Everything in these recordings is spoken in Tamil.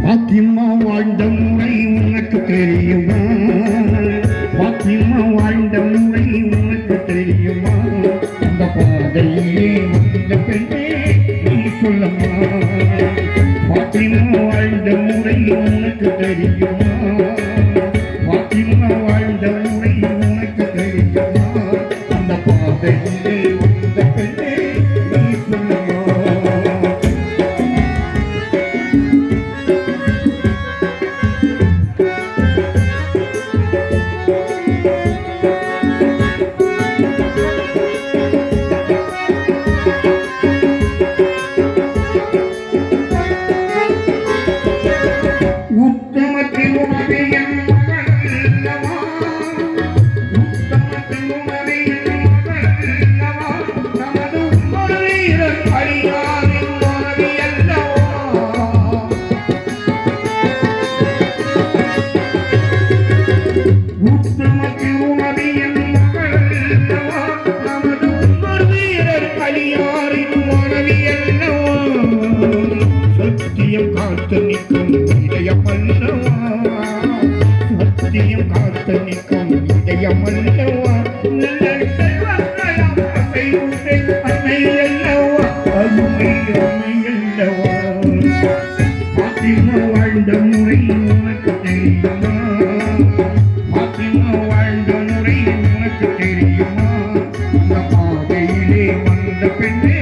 பாத்திமா வாழ்ந்த முறை உனக்கு தெரியுமா? பாத்திமா வாழ்ந்த முறை உனக்கு தெரியுமா? அந்த பாதையிலே வந்த பெண்ணே நீ சொல்லம்மா. பாத்திமா வாழ்ந்த முறை உனக்கு தெரியுமா? பாத்திமா வாழ்ந்த முறை உனக்கு தெரியுமா? அந்த பாதையிலே வந்த பெண்ணே நீ சொல்லம்மா. சத்தியம் காத்து நிற்கும் இதயமல்லவா, சத்தியம் காத்து நிற்கும் இதயமல்லவா, நல்ல செல்வங்களாம் அசை உசை அன்னை அல்லவா, அருமை அருமை அல்லவா. பாத்திமா வாழ்ந்த முறை உனக்கு தெரியுமா? பாத்திமா வாழ்ந்த முறை உனக்கு தெரியுமா? அந்த பாதையிலே வந்த பெண்ணே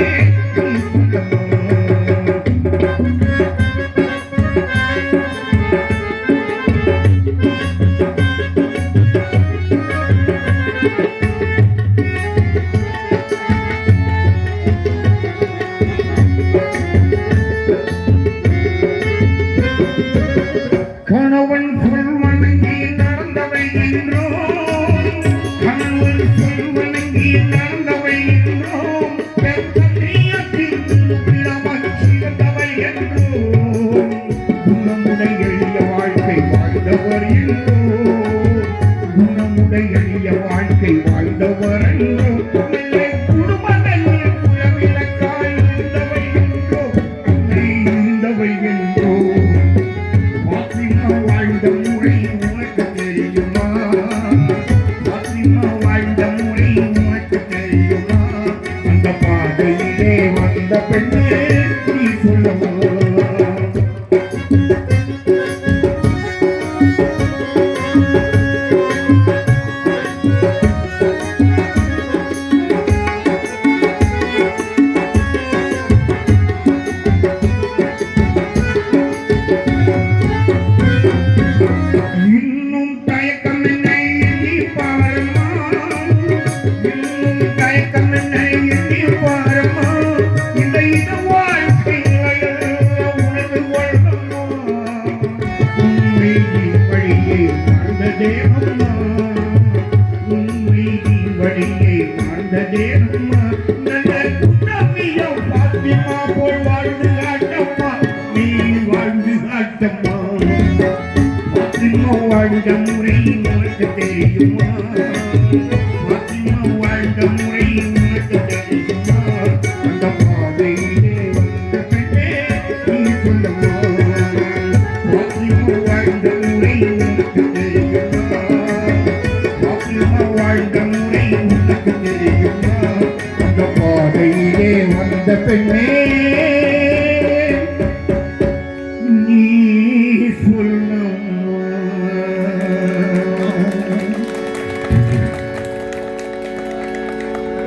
கணவன் சொல் வணங்கி நடந்தவை என்றோம், கணவன் சொல் வணங்கி நடந்தவை என்றோம், பெண்ணியத்தில் சிறந்தவை என்றோம், குணமுடைய எளிய வாழ்க்கை வாழ்ந்தவர் என்றோம், குணமுடைய எளிய வாழ்க்கை வாழ்ந்தவர் என்றோம், குடும்பத்தில் குலவிளக்காய் இருந்தவை என்றோம், அன்னை இருந்தவை என்றோம். வாழ்ந்த முறை உனக்கு தெரியுமா? பாத்திமா வாழ்ந்த முறை உனக்கு தெரியுமா? அந்த பாதையிலே வந்த பெண்ணே நீ சொல்லவோ. உண்மை வழியை வாழ்ந்ததே அம்மா, நல்ல குணமியம் பாத்திமா போல் வாழ்ந்து காட்டம்மா, நீ வாழ்ந்து காட்டம்மா. பாத்திமா வாழ்ந்த முறை உனக்கு தெரியுமா? பாத்திமா வாழ்ந்த முறை உனக்கு தெரியுமா? அந்த பாதையிலே வந்த பெண்ணே நீ சொல்லம்மா. பாத்திமா வாழ்ந்த முறை உனக்கு தெரியுமா? பாத்திமா வாழ்ந்த முறை உனக்கு தெரியுமா? அந்த பாதையிலே வந்த பெண்ணே